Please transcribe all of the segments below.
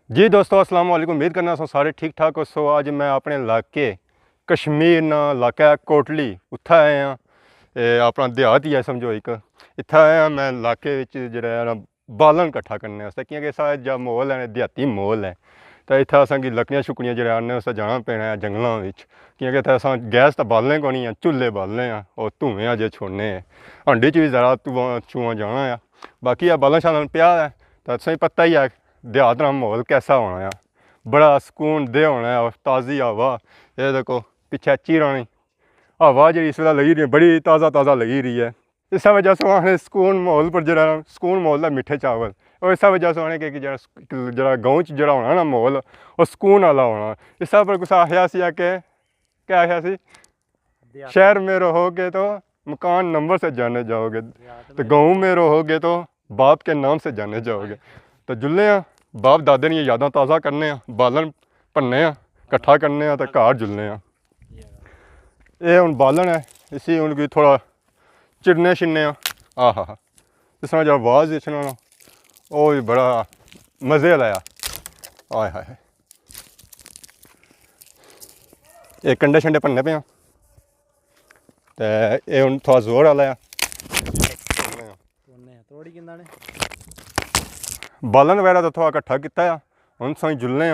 जी दोस्तों अस्सलाम वालेकुम। उम्मीद करना सारे ठीक ठाक हो। सो अज मैं अपने इलाके कश्मीर ना इलाका कोटली उत्थे आए हाँ। अपना देहात ही है समझो एक इत्थे आए हाँ। मैं इलाके जो बालन कट्ठा करने वास्ते क्योंकि सारा जो माहौल है देहाती माहौल है तो इत्थे असेंगी लकड़ियां शुकड़ियां जो आने वास्ते जाना पैना है जंगलों में क्योंकि इत्थे अस गैस तो बालने को नहीं है चूल्हे बालने हैं और धुएँ अजे छोड़ने हंडी च भी ज़रा चूआ जाना है। बाकी बालन शालन पिया है तो असें पता ही है देहात का माहौल कैसा होना है। बड़ा सुकून दे होना है और ताज़ी हवा। ये देखो पिछे चीरानी हवा जी इस वे लगी रही है बड़ी ताज़ा ताज़ा लगी रही है। इस वजह से आने सुकून माहौल पर जरा सुकून माहौल है मिठे चावल और इस वजह से आने कि जरा गाँव च जरा होना ना माहौल और सुकून वाला होना। इस पर कुछ आख्या सी कि क्या आख्या सी शहर में रहोगे तो मकान नंबर से जाने जाओगे तो गाँव में रहोगे तो बाप के नाम से जाने जाओगे। तो जुल्ले बाप दादे ने यादां ताज़ा करने बालन भन्ने कट्ठा करने तो घर जुलने। ये हूँ बालन है इसी हूँ कोई थोड़ा चिरने छिन्ने आ हा इस तरह जो आवाज़ इच्छना वो भी बड़ा मज़े लाया आए हाय। ये कंडे शंडे भन्ने पे तो ये हूँ थोड़ा जोर वाला बालन वगैरह तो थोड़ा कट्ठा किया हम सही जुलने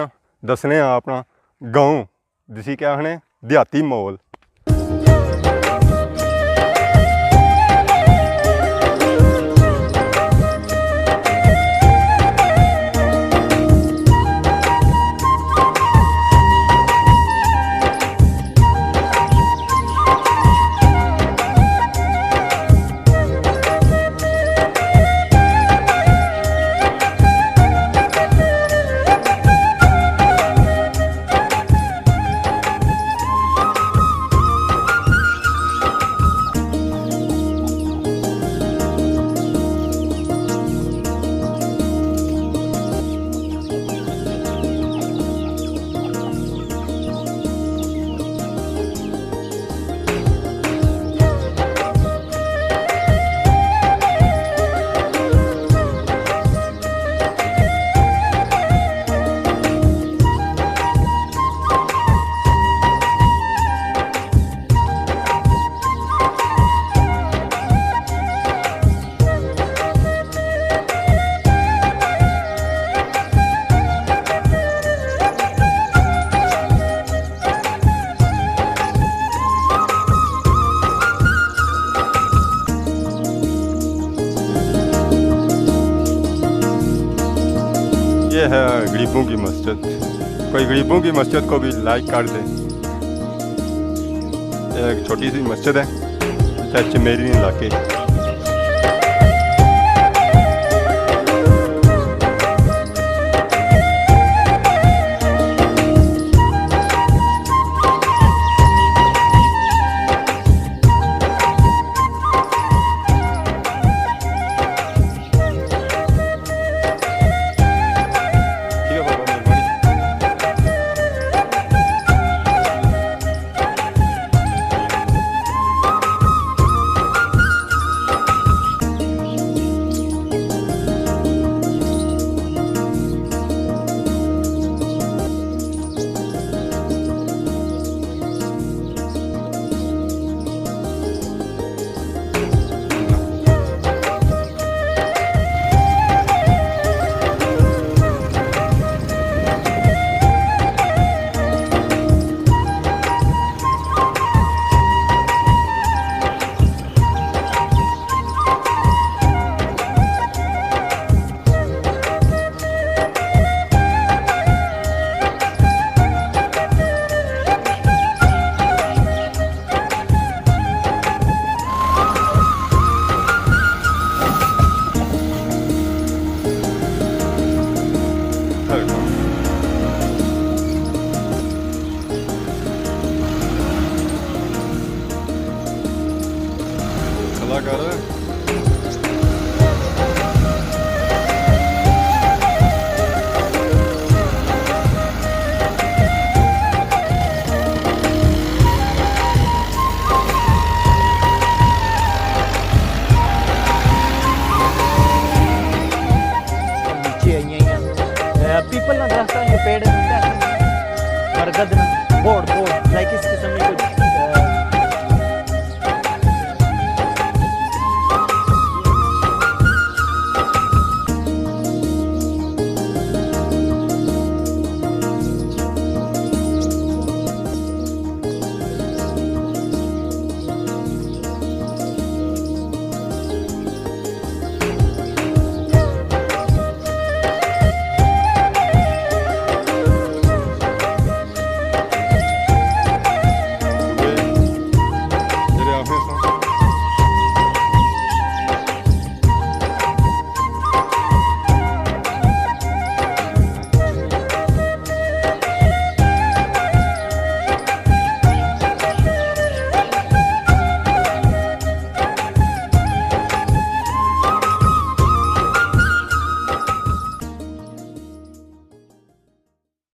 दसने अपना गाँव जिसी क्या आखने देहाती माहौल। ये है गरीबों की मस्जिद। कोई गरीबों की मस्जिद को भी लाइक कर दे। एक छोटी सी मस्जिद है चमेरी इलाके। कलाकार पीपल रास्ता ये पेड़ है, क्या है? बरगद ना बोर्ड बोर्ड लाइक इस किस्म में कुछ